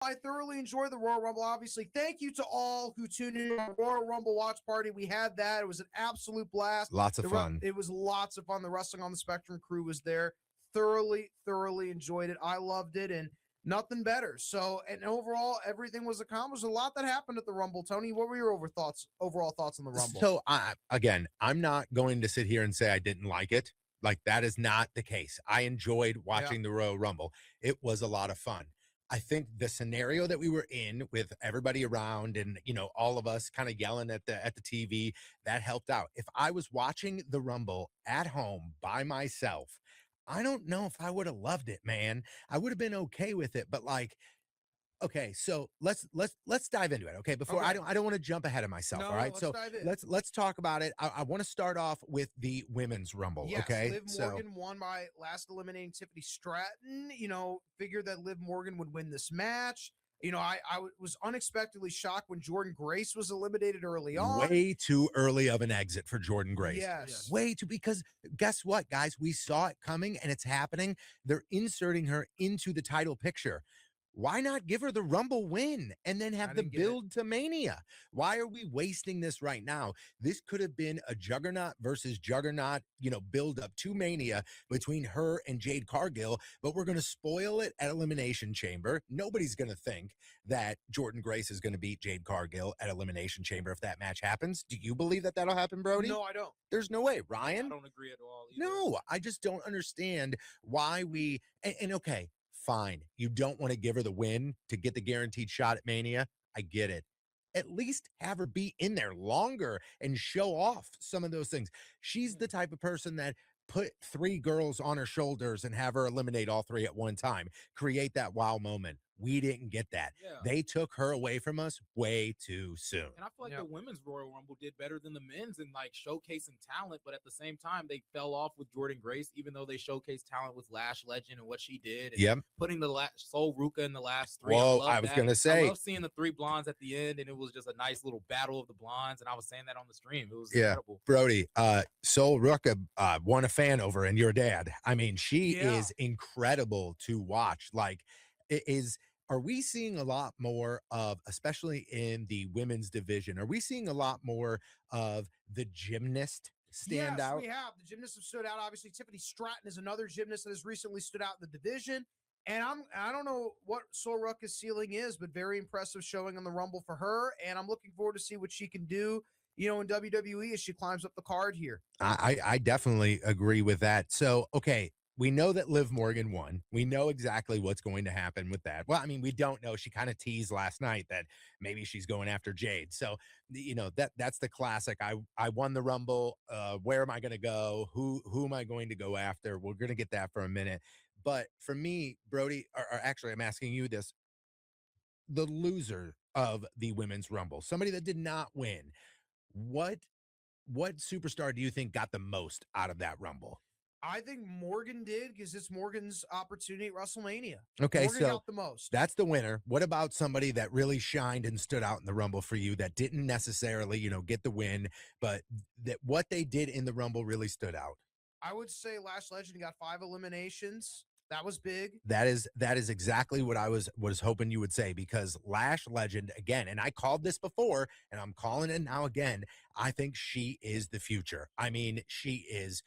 I thoroughly enjoyed the Royal Rumble. Obviously, thank you to all who tuned in to our Royal Rumble watch party. We had that. It was an absolute blast. Lots of fun. It was lots of fun. The Wrestling on the Spectrum crew was there. Thoroughly enjoyed it. I loved it, and nothing better. So, and overall, everything was accomplished. A lot that happened at the Rumble. Tony, what were your overall thoughts on the Rumble? So, I'm not going to sit here and say I didn't like it. Like, that is not the case. I enjoyed watching the Royal Rumble. It was a lot of fun. I think the scenario that we were in with everybody around and, all of us kind of yelling at the TV, that helped out. If I was watching the Rumble at home by myself, I don't know if I would have loved it, man. I would have been okay with it, but like, okay, so let's dive into it. Okay, before Okay. I don't want to jump ahead of myself. No, All right, let's so dive in. let's talk about it. I want to start off with the women's rumble. Yes, Okay, Liv Morgan won by last eliminating Tiffany Stratton. Figured that Liv Morgan would win this match. I was unexpectedly shocked when Jordan Grace was eliminated early on. Way too early of an exit for Jordan Grace. Yes. Way too, because guess what, guys? We saw it coming and it's happening. They're inserting her into the title picture. Why not give her the Rumble win and then have the build to Mania? Why are we wasting this right now? This could have been a Juggernaut versus Juggernaut, build up to Mania between her and Jade Cargill, but we're going to spoil it at Elimination Chamber. Nobody's going to think that Jordan Grace is going to beat Jade Cargill at Elimination Chamber if that match happens. Do you believe that that'll happen, Brody? No, I don't. There's no way. Ryan? I don't agree at all either. No, I just don't understand why we, and okay, fine. You don't want to give her the win to get the guaranteed shot at Mania. I get it. At least have her be in there longer and show off some of those things. She's the type of person that put 3 girls on her shoulders and have her eliminate all 3 at one time. Create that wow moment. We didn't get that. Yeah. They took her away from us way too soon. And I feel like the women's Royal Rumble did better than the men's in like showcasing talent, but at the same time, they fell off with Jordan Grace, even though they showcased talent with Lash Legend and what she did. And putting the Soul Ruka in the last 3. Whoa, I was going to say. I love seeing the 3 blondes at the end, and it was just a nice little battle of the blondes. And I was saying that on the stream. It was incredible. Brody, Soul Ruka won a fan over, and your dad. I mean, she is incredible to watch. Like, are we seeing a lot more of, especially in the women's division, are we seeing a lot more of the gymnast stand out? Yes, we have. The gymnasts have stood out. Obviously, Tiffany Stratton is another gymnast that has recently stood out in the division. And I don't know what Soul Ruka's ceiling is, but very impressive showing on the Rumble for her. And I'm looking forward to see what she can do, in WWE as she climbs up the card here. I definitely agree with that. So, okay. We know that Liv Morgan won. We know exactly what's going to happen with that. Well, I mean, we don't know. She kind of teased last night that maybe she's going after Jade. So, that's the classic. I won the Rumble. Where am I going to go? Who am I going to go after? We're going to get that for a minute. But for me, Brody, or actually, I'm asking you this. The loser of the Women's Rumble, somebody that did not win, what superstar do you think got the most out of that Rumble? I think Morgan did, because it's Morgan's opportunity at WrestleMania. Okay, Morgan got the most. That's the winner. What about somebody that really shined and stood out in the Rumble for you that didn't necessarily, get the win, but that what they did in the Rumble really stood out? I would say Lash Legend got 5 eliminations. That was big. That is exactly what I was hoping you would say, because Lash Legend, again, and I called this before, and I'm calling it now again, I think she is the future. I mean, she is.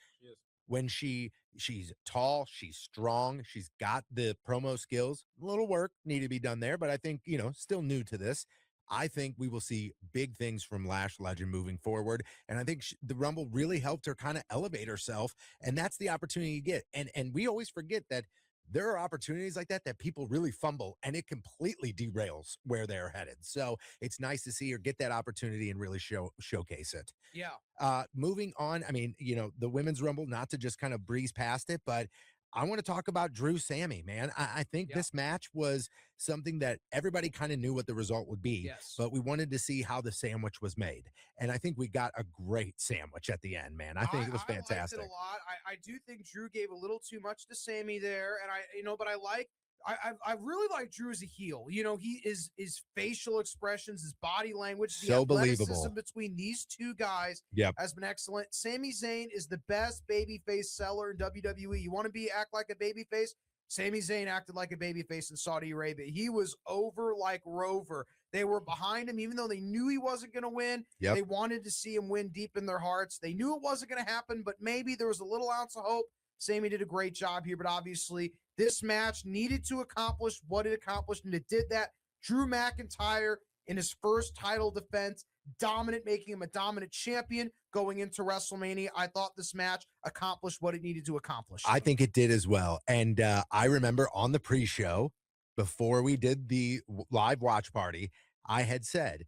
When she's tall, she's strong, she's got the promo skills. A little work needed to be done there, but I think, still new to this. I think we will see big things from Lash Legend moving forward. And I think the Rumble really helped her kind of elevate herself. And that's the opportunity you get. And we always forget that there are opportunities like that people really fumble, and it completely derails where they're headed. So it's nice to see her get that opportunity and really showcase it. Yeah. Moving on, I mean, the Women's Rumble, not to just kind of breeze past it, but I want to talk about Drew Sammy, man. I think this match was something that everybody kind of knew what the result would be, but we wanted to see how the sandwich was made. And I think we got a great sandwich at the end, man. I think it was fantastic. I liked it a lot. I do think Drew gave a little too much to Sammy there. And but I really like Drew as a heel. He is his facial expressions, his body language, the so athleticism believable between these two guys has been excellent. Sami Zayn is the best babyface seller in WWE. You want to act like a babyface? Sami Zayn acted like a babyface in Saudi Arabia. He was over like Rover. They were behind him, even though they knew he wasn't going to win. Yep. They wanted to see him win deep in their hearts. They knew it wasn't going to happen, but maybe there was a little ounce of hope. Sami did a great job here, but obviously this match needed to accomplish what it accomplished, and it did that. Drew McIntyre in his first title defense, dominant, making him a dominant champion going into WrestleMania. I thought this match accomplished what it needed to accomplish. I think it did as well. And I remember on the pre-show, before we did the live watch party, I had said,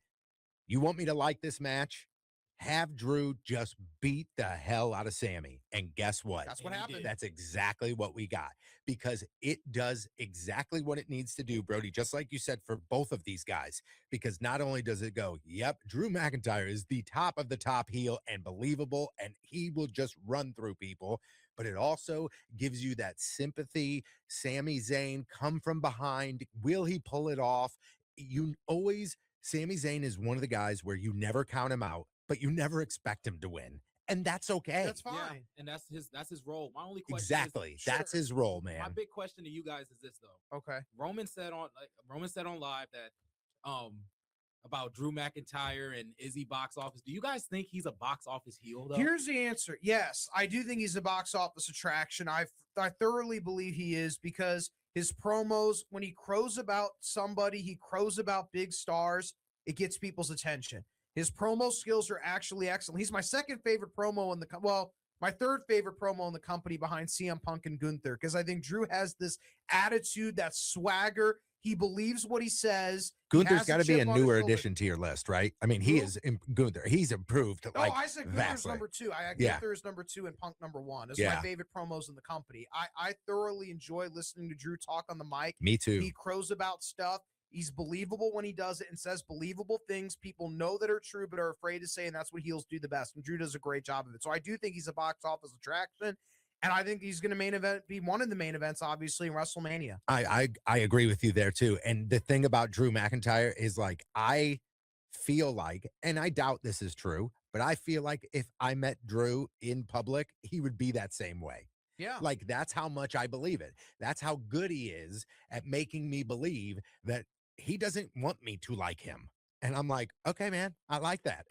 you want me to like this match? Have Drew just beat the hell out of Sami. And guess what? That's what happened. That's exactly what we got, because it does exactly what it needs to do, Brody, just like you said, for both of these guys. Because not only does it go, yep, Drew McIntyre is the top of the top heel and believable, and he will just run through people, but it also gives you that sympathy. Sami Zayn, come from behind. Will he pull it off? Sami Zayn is one of the guys where you never count him out, but you never expect him to win. And that's okay. That's fine. Yeah, and that's his role. My only question Exactly. is, That's his role, man. My big question to you guys is this though. Okay. Roman said on live that about Drew McIntyre and is he box office. Do you guys think he's a box office heel though? Here's the answer. Yes, I do think he's a box office attraction. I thoroughly believe he is, because his promos, when he crows about somebody, he crows about big stars, it gets people's attention. His promo skills are actually excellent. He's my second favorite promo in my third favorite promo in the company behind CM Punk and Gunther, because I think Drew has this attitude, that swagger. He believes what he says. Gunther's got to be a newer addition to your list, right? I mean, he is Gunther. He's improved. Oh, I said Gunther's number 2. Gunther is number 2 and Punk number 1. Those are my favorite promos in the company. I thoroughly enjoy listening to Drew talk on the mic. Me too. He crows about stuff. He's believable when he does it and says believable things people know that are true but are afraid to say, and that's what heels do the best. And Drew does a great job of it. So I do think he's a box office attraction, and I think he's going to be one of the main events, obviously, in WrestleMania. I agree with you there too. And the thing about Drew McIntyre is, like, I feel like, and I doubt this is true, but I feel like if I met Drew in public, he would be that same way. Yeah. Like, that's how much I believe it. That's how good he is at making me believe that he doesn't want me to like him. And I'm like, okay, man, I like that.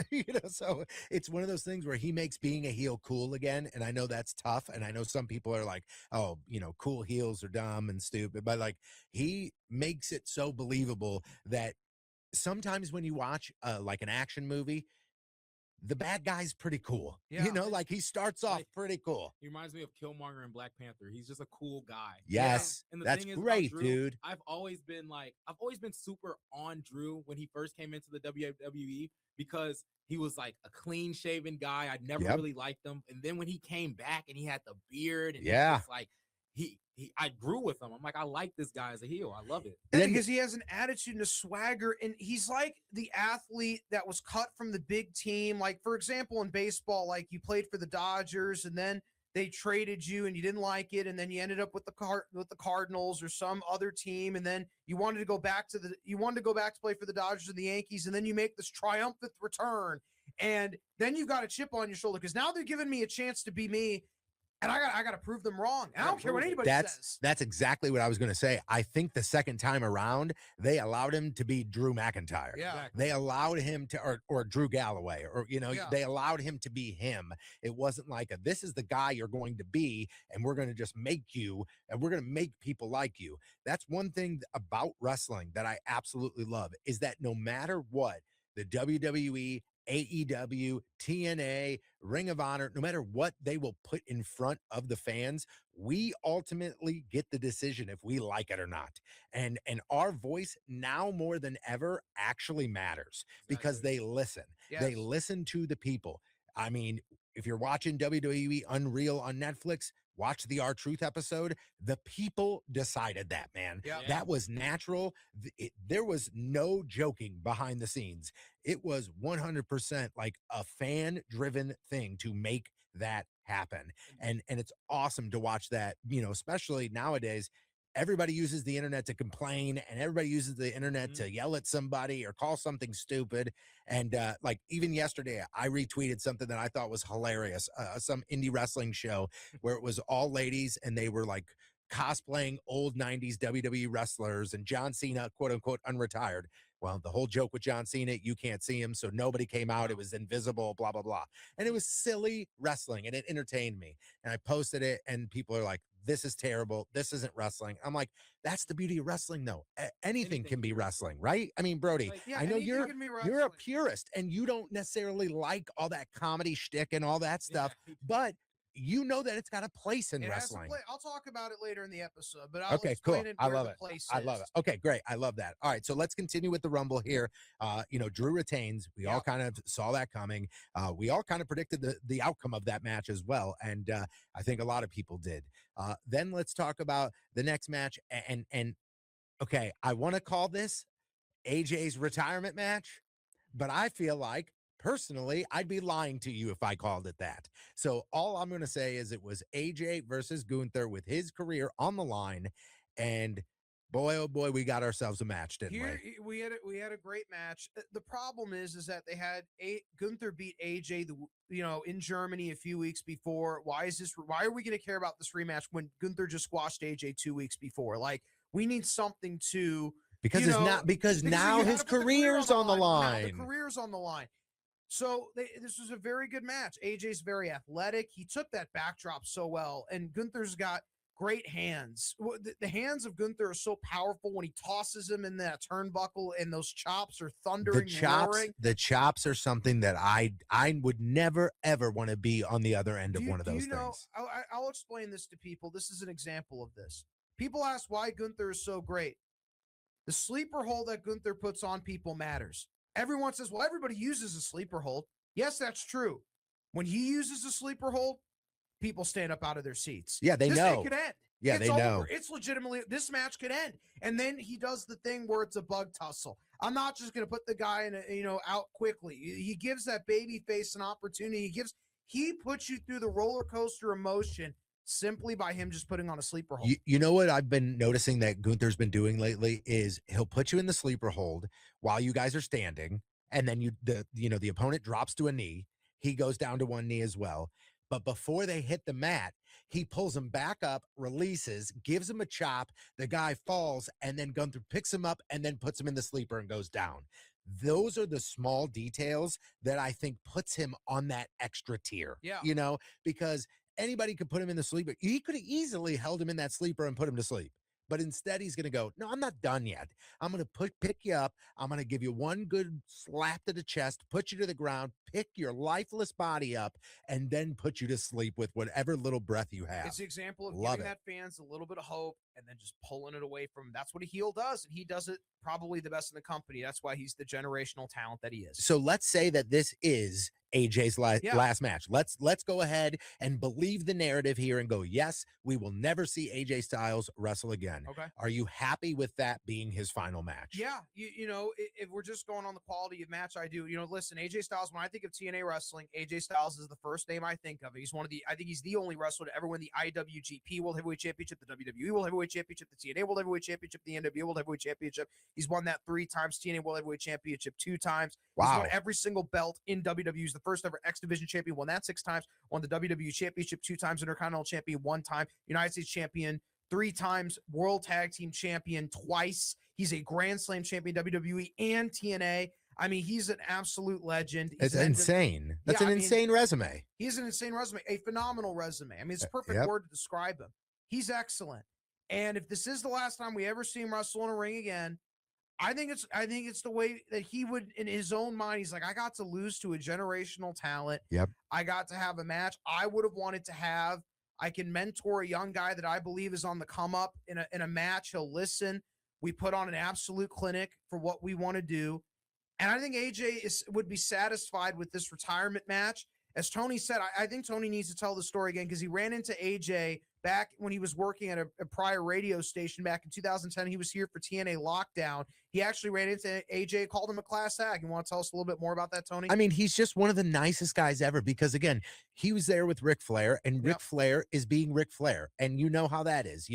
So it's one of those things where he makes being a heel cool again. And I know that's tough. And I know some people are like, oh, cool heels are dumb and stupid. But like, he makes it so believable that sometimes when you watch like an action movie, the bad guy's pretty cool. Yeah. Like, he starts off pretty cool. He reminds me of Killmonger and Black Panther. He's just a cool guy. Yes. And the That's thing is great, Drew, dude. I've always been super on Drew when he first came into the WWE, because he was like a clean shaven guy. I never really liked him. And then when he came back and he had the beard, and I grew with him. I'm like, I like this guy as a heel. I love it. Because he has an attitude and a swagger, and he's like the athlete that was cut from the big team. Like, for example, in baseball, like, you played for the Dodgers and then they traded you and you didn't like it, and then you ended up with the Cardinals or some other team, and then you wanted to go back to play for the Dodgers and the Yankees, and then you make this triumphant return, and then you've got a chip on your shoulder because now they're giving me a chance to be me. And I got to prove them wrong. And I don't care what anybody says. That's exactly what I was going to say. I think the second time around, they allowed him to be Drew McIntyre. Yeah. Exactly. They allowed him to, or Drew Galloway, or, they allowed him to be him. It wasn't like this is the guy you're going to be, and we're going to just make you, and we're going to make people like you. That's one thing about wrestling that I absolutely love, is that no matter what, the WWE, AEW, TNA, Ring of Honor, no matter what they will put in front of the fans, we ultimately get the decision if we like it or not. And our voice now more than ever actually matters, because they listen. Yes. They listen to the people. I mean, if you're watching WWE Unreal on Netflix, watch the R-Truth episode. The people decided that, man. Yeah. That was natural. There was no joking behind the scenes. It was 100% like a fan-driven thing to make that happen. And it's awesome to watch that, especially nowadays. Everybody uses the internet to complain, and everybody uses the internet to yell at somebody or call something stupid. And like, even yesterday, I retweeted something that I thought was hilarious. Some indie wrestling show where it was all ladies, and they were like cosplaying old 90s WWE wrestlers and John Cena, quote unquote, unretired. Well, the whole joke with John Cena, you can't see him, so nobody came out. It was invisible, blah, blah, blah. And it was silly wrestling, and it entertained me. And I posted it, and people are like, this is terrible. This isn't wrestling. I'm like, that's the beauty of wrestling, though. Anything can be wrestling, right? I mean, Brody, Like, Yeah, I know anything can be you're a wrestling. purist, and you don't necessarily like all that comedy shtick and all that stuff, Yeah. but you know that it's got a place in It has to wrestling. play. I'll talk about it later in the episode, but I'll Okay, explain cool. it I where love the it. place I love is. it. Okay, great. I love that. All right, so let's continue with the Rumble here. Drew retains. We all Yep. kind of saw that coming. We all kind of predicted the outcome of that match as well, and I think a lot of people did. Then let's talk about the next match. And okay, I want to call this AJ's retirement match, but I feel like personally I'd be lying to you if I called it that. So all I'm going to say is it was AJ versus Gunther with his career on the line, and boy oh boy, we got ourselves a match, didn't Here we? we had a great match. The problem is that they had Gunther beat AJ in Germany a few weeks before. Why are we going to care about this rematch when Gunther just squashed AJ 2 weeks before? Like, we need something to Because it's not because now you had his to put the career career's on the Now the line. career's on the line. So this was a very good match. AJ's very athletic. He took that backdrop so well, and Gunther's got great hands. The hands of Gunther are so powerful when he tosses him in that turnbuckle, and those chops are thundering, roaring. The chops are something that I would never ever want to be on the other end of one of those things. I'll explain this to people. This is an example of this. People ask why Gunther is so great. The sleeper hold that Gunther puts on people matters. Everyone says, well, everybody uses a sleeper hold. Yes, that's true. When he uses a sleeper hold, people stand up out of their seats. Yeah, they this know. Thing could end. Yeah, it's they over. know. It's legitimately, this match could end. And then he does the thing where it's a bug tussle. I'm not just going to put the guy out quickly. He gives that baby face an opportunity. He puts you through the roller coaster emotion simply by him just putting on a sleeper hold. You know what I've been noticing that Gunther's been doing lately is he'll put you in the sleeper hold while you guys are standing, and then the opponent drops to a knee. He goes down to one knee as well. But before they hit the mat, he pulls him back up, releases, gives him a chop. The guy falls, and then Gunther picks him up and then puts him in the sleeper and goes down. Those are the small details that I think puts him on that extra tier. Yeah. Because anybody could put him in the sleeper. He could have easily held him in that sleeper and put him to sleep. But instead, he's going to go, no, I'm not done yet. I'm going to pick you up. I'm going to give you one good slap to the chest, put you to the ground, pick your lifeless body up, and then put you to sleep with whatever little breath you have. It's an example of Love giving it. that fans a little bit of hope and then just pulling it away from him. That's what a heel does, and he does it probably the best in the company. That's why he's the generational talent that he is. So let's say that this is AJ's last match. Let's go ahead and believe the narrative here and go, yes, we will never see AJ Styles wrestle again. Okay. Are you happy with that being his final match? Yeah. If we're just going on the quality of match, I do. Listen, AJ Styles, when I think of TNA wrestling, AJ Styles is the first name I think of. I think he's the only wrestler to ever win the IWGP World Heavyweight Championship, the WWE World Heavyweight Championship, the TNA World Heavyweight Championship, the NWA World Heavyweight Championship. He's won that 3 times, TNA World Heavyweight Championship 2 times. Wow. He's won every single belt in WWE. He's the first ever X Division champion, won that 6 times, won the WWE Championship 2 times, Intercontinental Champion 1 time, United States Champion 3 times, World Tag Team Champion twice. He's a Grand Slam champion, WWE and TNA. I mean, he's an absolute legend. It's insane. That's an insane resume. He's an insane resume, a phenomenal resume. I mean, it's a perfect word to describe him. He's excellent. And if this is the last time we ever see him wrestle in a ring again, I think it's the way that he would, in his own mind, he's like, I got to lose to a generational talent. Yep. I got to have a match I would have wanted to have. I can mentor a young guy that I believe is on the come up in a match. He'll listen. We put on an absolute clinic for what we want to do. And I think AJ would be satisfied with this retirement match. As Tony said, I think Tony needs to tell the story again because he ran into AJ back when he was working at a prior radio station back in 2010. He was here for TNA Lockdown. He actually ran into AJ, called him a class act. You want to tell us a little bit more about that, Tony? I mean, he's just one of the nicest guys ever because, again, he was there with Ric Flair, and Ric Flair is being Ric Flair. And you know how that is,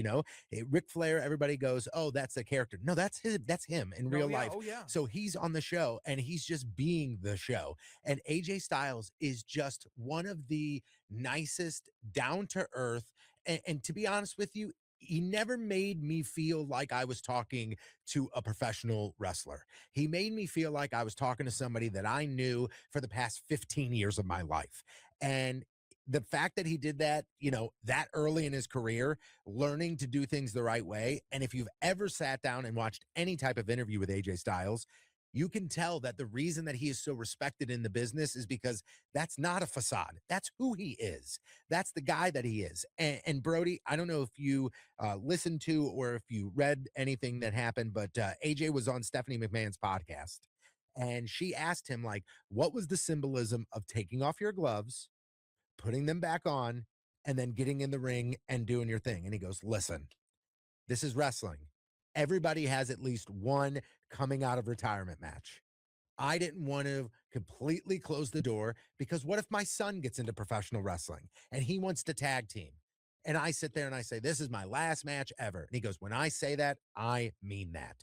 Ric Flair, everybody goes, oh, that's the character. No, that's him in real life. Oh, yeah. So he's on the show, and he's just being the show. And AJ Styles is just one of the nicest, down-to-earth, and to be honest with you, he never made me feel like I was talking to a professional wrestler. He made me feel like I was talking to somebody that I knew for the past 15 years of my life. And the fact that he did that, that early in his career, learning to do things the right way. And if you've ever sat down and watched any type of interview with AJ Styles, you can tell that the reason that he is so respected in the business is because that's not a facade. That's who he is. That's the guy that he is. And Brody, I don't know if you listened to or if you read anything that happened, but AJ was on Stephanie McMahon's podcast, and she asked him, like, what was the symbolism of taking off your gloves, putting them back on, and then getting in the ring and doing your thing? And he goes, listen, this is wrestling. Everybody has at least one coming out of retirement match. I didn't want to completely close the door because what if my son gets into professional wrestling and he wants to tag team? And I sit there and I say, this is my last match ever. And he goes, when I say that, I mean that.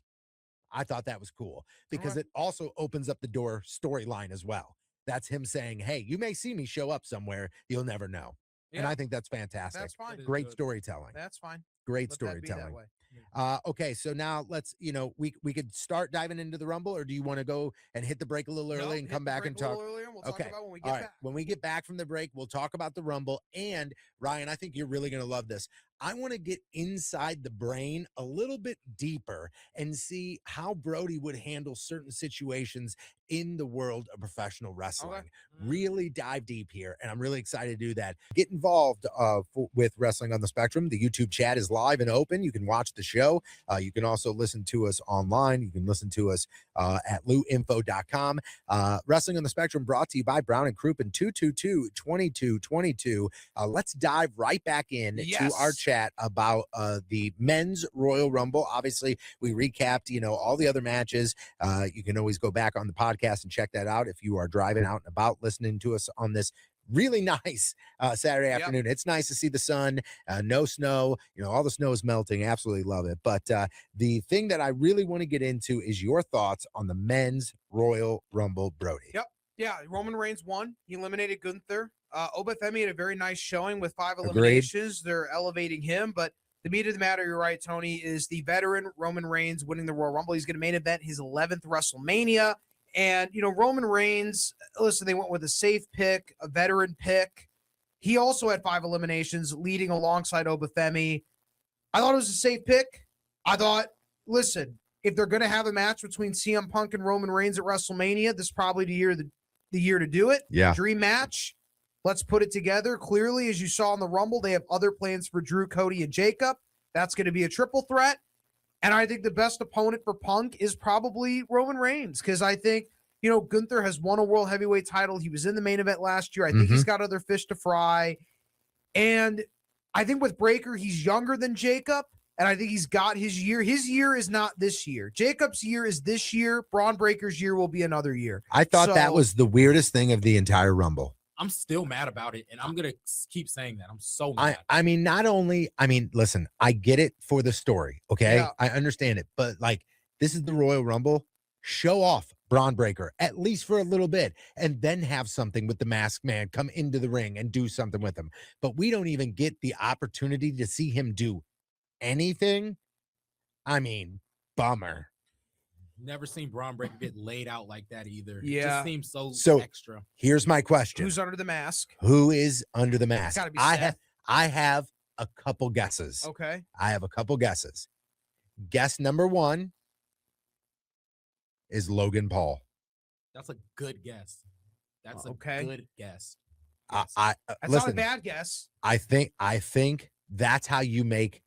I thought that was cool because it also opens up the door storyline as well. That's him saying, hey, you may see me show up somewhere. You'll never know. Yeah. And I think that's fantastic. That's fine. Great storytelling. That's fine. Great storytelling. Okay, so now let's, we could start diving into the Rumble, or do you want to go and hit the break a little early and come back and talk? We'll talk about when we get back. When we get back from the break, we'll talk about the Rumble. And Ryan, I think you're really going to love this. I want to get inside the brain a little bit deeper and see how Brody would handle certain situations in the world of professional wrestling. Okay. Really dive deep here, and I'm really excited to do that. Get involved with Wrestling on the Spectrum. The YouTube chat is live and open. You can watch the show. You can also listen to us online. You can listen to us at luinfo.com. Wrestling on the Spectrum brought to you by Brown and Crouppen 222-2222. Let's dive right back in to our chat about the men's Royal Rumble. Obviously, we recapped, all the other matches. You can always go back on the podcast and check that out if you are driving out and about listening to us on this really nice Saturday afternoon. It's nice to see the sun, no snow, all the snow is melting. Absolutely love it. But the thing that I really want to get into is your thoughts on the men's Royal Rumble, Brody. Yep. Yeah, Roman Reigns won. He eliminated Gunther. Obafemi had a very nice showing with 5 eliminations. Agreed. They're elevating him, but the meat of the matter, you're right, Tony, is the veteran Roman Reigns winning the Royal Rumble. He's going to main event his 11th WrestleMania. And, Roman Reigns, listen, they went with a safe pick, a veteran pick. He also had 5 eliminations, leading alongside Obafemi. I thought it was a safe pick. I thought, listen, if they're going to have a match between CM Punk and Roman Reigns at WrestleMania, this is probably the year to do it. Yeah. Dream match. Let's put it together. Clearly, as you saw in the Rumble, they have other plans for Drew, Cody, and Jacob. That's going to be a triple threat. And I think the best opponent for Punk is probably Roman Reigns, because I think, Gunther has won a world heavyweight title. He was in the main event last year. I think he's got other fish to fry. And I think with Breakker, he's younger than Jacob, and I think he's got his year. His year is not this year. Jacob's year is this year. Braun Breaker's year will be anher year. I thought that was the weirdest thing of the entire Rumble. I'm still mad about it, and I'm going to keep saying that. I'm so mad. Listen, I get it for the story, okay? Yeah. I understand it, but, this is the Royal Rumble. Show off Braun Breaker, at least for a little bit, and then have something with the Masked Man come into the ring and do something with him. But we don't even get the opportunity to see him do anything. Bummer. Never seen Braun Breaker get laid out like that either. Yeah. It just seems so extra. Here's my question. Who's under the mask? Who is under the mask? It's gotta be Seth. I have a couple guesses. Okay. I have a couple guesses. Guess number 1 is Logan Paul. That's a good guess. That's a good guess. That's listen, not a bad guess. I think that's how you make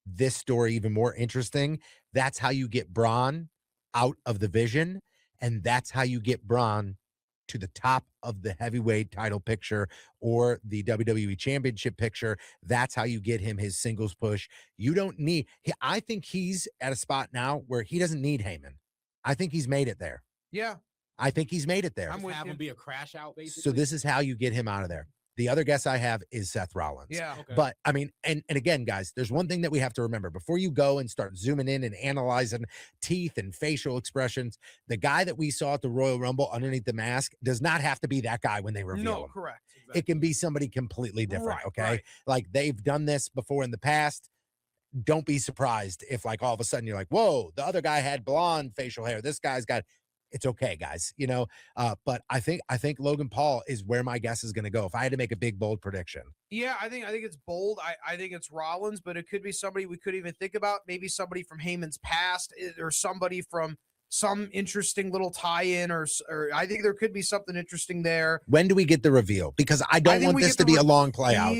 this story even more interesting. That's how you get Braun out of the vision, and that's how you get Braun to the top of the heavyweight title picture or the WWE championship picture. That's how you get him his singles push. You don't need, I think he's at a spot now where he doesn't need Heyman. I think he's made it there. Yeah. I think he's made it there. I'm with him be a crash out, basically. So this is how you get him out of there. The other guess I have is Seth Rollins. Yeah. Okay. But and again, guys, there's one thing that we have to remember before you go and start zooming in and analyzing teeth and facial expressions. The guy that we saw at the Royal Rumble underneath the mask does not have to be that guy when they reveal him. Correct. Exactly. It can be somebody completely different. Right, okay. Right. Like they've done this before in the past. don't be surprised if like all of a sudden you're like, whoa, the other guy had blonde facial hair. This guy's got, it's okay, guys, you know. But I think Logan Paul is where my guess is going to go. If I had to make a big bold prediction, yeah, I think it's bold. I think it's Rollins, but it could be somebody we couldn't even think about. Maybe somebody from Heyman's past, or somebody from some interesting little tie-in, or I think there could be something interesting there. When do we get the reveal? Because I don't want this to be a long play out.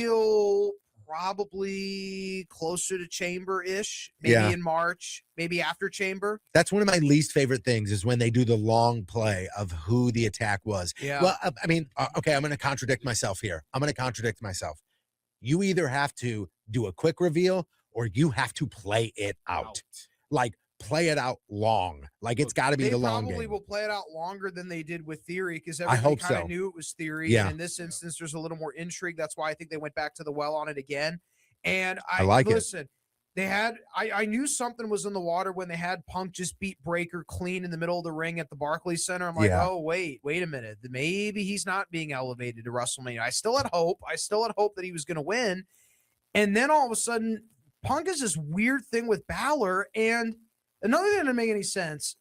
Probably closer to Chamber-ish, maybe in March, maybe after Chamber. That's one of my least favorite things is when they do the long play of who the attack was. Yeah. Well, I mean, okay, I'm going to contradict myself here. You either have to do a quick reveal or you have to play it out. Like, play it out long. Like, it's got to be the long game. They probably will play it out longer than they did with Theory, because I everybody hope kind of so. knew it was Theory. Yeah. And in this instance, there's a little more intrigue. That's why I think they went back to the well on it again. And I like listen, they had, I knew something was in the water when they had Punk just beat Breaker clean in the middle of the ring at the Barclays Center. I'm like, oh, wait a minute. Maybe he's not being elevated to WrestleMania. I still had hope that he was going to win. And then all of a sudden, Punk is this weird thing with Balor. And another thing that doesn't make any sense,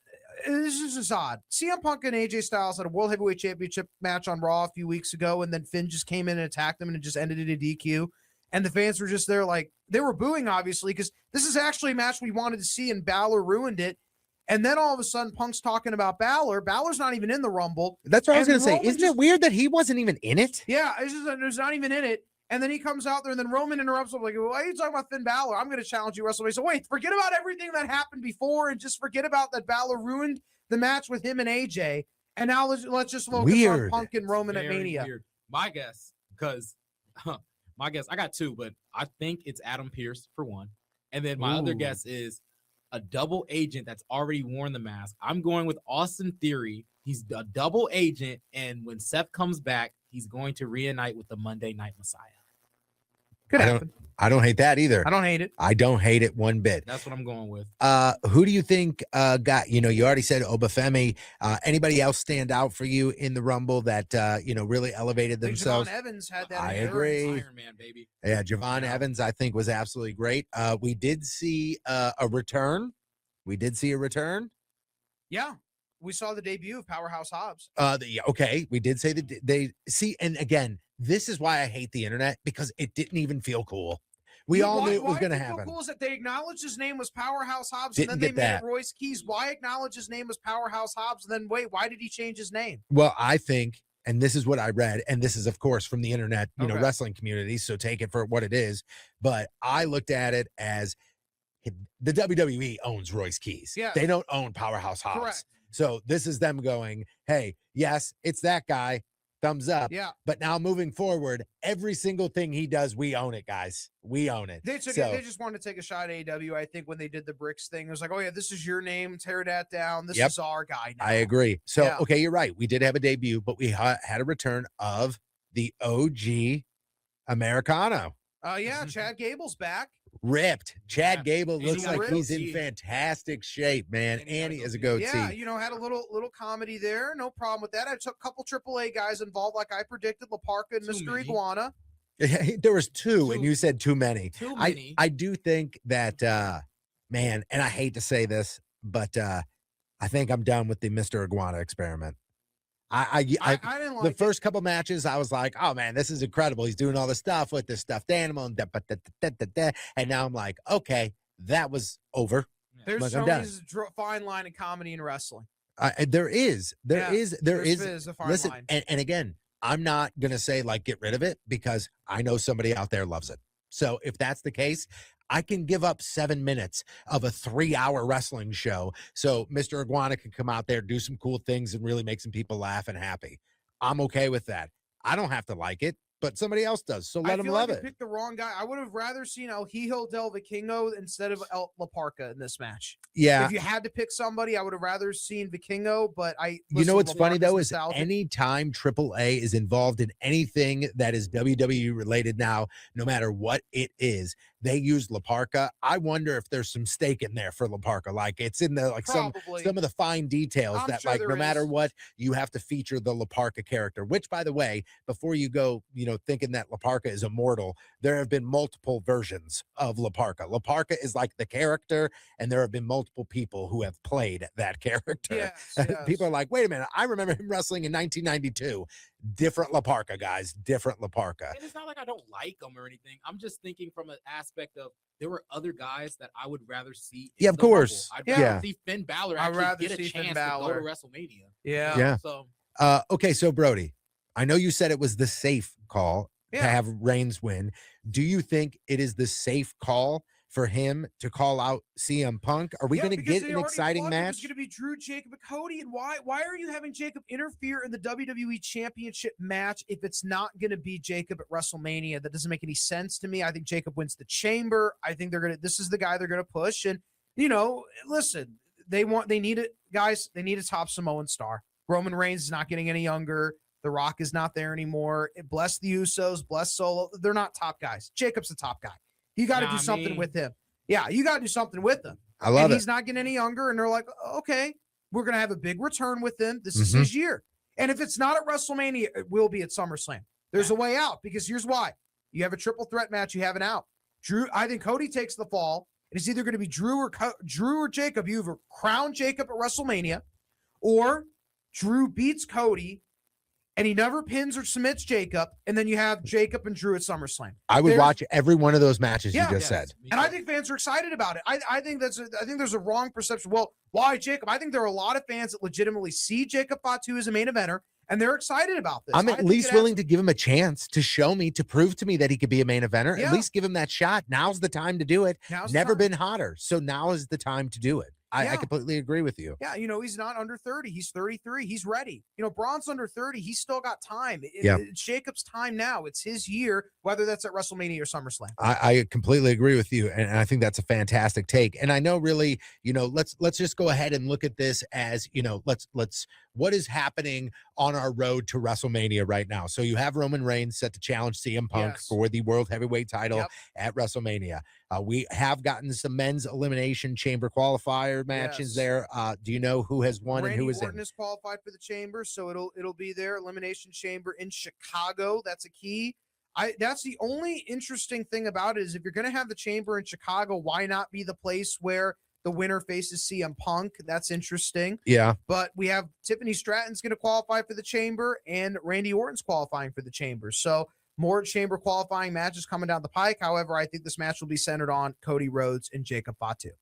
this is just odd. CM Punk and AJ Styles had a World Heavyweight Championship match on Raw a few weeks ago, and then Finn just came in and attacked them, and it just ended in a DQ. And the fans were just there like, they were booing, obviously, because this is actually a match we wanted to see, and Balor ruined it. And then all of a sudden, Punk's talking about Balor. Balor's not even in the Rumble. That's what I was going to say. Isn't it weird that he wasn't even in it? Yeah, it's just there's not even in it. And then he comes out there, and then Roman interrupts him like, why are you talking about Finn Balor? I'm going to challenge you WrestleMania. So wait, forget about everything that happened before, and just forget about that Balor ruined the match with him and AJ. And now let's just focus on Punk and Roman at Mania. Weird. My guess, because I got two, but I think it's Adam Pearce for one. And then my other guess is a double agent that's already worn the mask. I'm going with Austin Theory. He's a double agent, and when Seth comes back, he's going to reunite with the Monday Night Messiah. Could happen. I don't hate that either. I don't hate it. I don't hate it one bit. That's what I'm going with. Who do you think got, you already said Obafemi. Anybody else stand out for you in the Rumble that, really elevated themselves? Javon Evans had that. I agree. Iron Man, baby. Yeah, Javon Evans, I think, was absolutely great. We did see a return. Yeah. We saw the debut of Powerhouse Hobbs. Okay. We did say that they see. And again, this is why I hate the internet, because it didn't even feel cool. We all knew it was going to happen. Cool is that they acknowledged his name was Powerhouse Hobbs, Didn't and then they made that. it Royce Keys. Why acknowledge his name was Powerhouse Hobbs, and then wait, why did he change his name? Well, I think, and this is what I read, and this is, of course, from the internet, wrestling community, so take it for what it is. But I looked at it as the WWE owns Royce Keys. Yeah. They don't own Powerhouse Hobbs. Correct. So this is them going, hey, yes, it's that guy. Thumbs up. Yeah. But now moving forward, every single thing he does, we own it, guys. We own it. They just wanted to take a shot at AEW. I think when they did the bricks thing, it was like, oh yeah, this is your name. Tear that down. This is our guy now. I agree. So, okay, you're right. We did have a debut, but we had a return of the OG Americano. Chad Gable's back. Ripped. Chad Gable And looks he got like a he's goatee. in fantastic shape, man. And he has a goatee. Yeah, had a little comedy there. No problem with that. I took a couple AAA guys involved, like I predicted, Laparca and Mr. Iguana. There was two, and you said too many. Too many. I do think that, man, and I hate to say this, but I think I'm done with the Mr. Iguana experiment. I didn't like the first couple matches. I was like, oh man, this is incredible. He's doing all this stuff with this stuffed animal, and now I'm like, okay, that was over. There's a fine line in comedy and wrestling. There is a fine line. And again, I'm not gonna say like get rid of it, because I know somebody out there loves it. So if that's the case, I can give up 7 minutes of a 3-hour wrestling show so Mr. Iguana can come out there, do some cool things, and really make some people laugh and happy. I'm okay with that. I don't have to like it, but somebody else does. So let them love it. I picked the wrong guy. I would have rather seen El Hijo del Vikingo instead of El Laparca in this match. Yeah. If you had to pick somebody, I would have rather seen Vikingo, but you know what's funny though is anytime AAA is involved in anything that is WWE related now, no matter what it is, they use Laparca. I wonder if there's some stake in there for Laparca. Like it's in the some of the fine details that no matter what, you have to feature the Laparca character, which by the way, before you go, thinking that La Parka is immortal, there have been multiple versions of La Parka. La Parka is like the character, and there have been multiple people who have played that character. Yes, People yes. are like, wait a minute, I remember him wrestling in 1992. Different La Parka, guys. Different La Parka. And it's not like I don't like him or anything. I'm just thinking from an aspect of there were other guys that I would rather see. Yeah, of course. I'd Yeah. rather see Finn Balor actually get a chance to go to WrestleMania. Yeah. Yeah. So Okay, so Brody, I know you said it was the safe call to have Reigns win. Do you think it is the safe call for him to call out CM Punk? Are we going to get an exciting match? It's going to be Drew, Jacob, and Cody. And why are you having Jacob interfere in the WWE Championship match if it's not going to be Jacob at WrestleMania? That doesn't make any sense to me. I think Jacob wins the Chamber. I think this is the guy they're going to push. And listen, they need it, guys. They need a top Samoan star. Roman Reigns is not getting any younger. The Rock is not there anymore. Bless the Usos, bless Solo. They're not top guys. Jacob's the top guy. You got to do something with him. Yeah, you got to do something with him. I love it. He's not getting any younger, and they're like, okay, we're going to have a big return with him. This is his year. And if it's not at WrestleMania, it will be at SummerSlam. There's a way out, because here's why. You have a triple threat match. You have an out. I think Cody takes the fall. It's either going to be Drew or Jacob. You either crown Jacob at WrestleMania, or Drew beats Cody and he never pins or submits Jacob, and then you have Jacob and Drew at SummerSlam. I would watch every one of those matches you just said. And I think fans are excited about it. I think there's a wrong perception. Well, why Jacob? I think there are a lot of fans that legitimately see Jacob Fatu as a main eventer, and they're excited about this. I'm at least willing to give him a chance to show me, to prove to me that he could be a main eventer. At least give him that shot. Now's the time to do it. Never been hotter. So now is the time to do it. I completely agree with you. Yeah, he's not under 30. He's 33. He's ready. Braun's under 30. He's still got time. It's Jacob's time now. It's his year, whether that's at WrestleMania or SummerSlam. I completely agree with you, and I think that's a fantastic take. And I know, really, let's just go ahead and look at this as, let's what is happening on our road to WrestleMania right now. So you have Roman Reigns set to challenge CM Punk for the World Heavyweight title at WrestleMania. We have gotten some men's elimination chamber qualifier matches there. Do you know who has won and who is in? Randy Orton is qualified for the chamber, so it'll be there. Elimination chamber in Chicago. That's a key. That's the only interesting thing about it, is if you're going to have the chamber in Chicago, why not be the place where the winner faces CM Punk? That's interesting. Yeah. But we have Tiffany Stratton's going to qualify for the chamber, and Randy Orton's qualifying for the chamber. So more chamber qualifying matches coming down the pike. However, I think this match will be centered on Cody Rhodes and Jacob Fatu.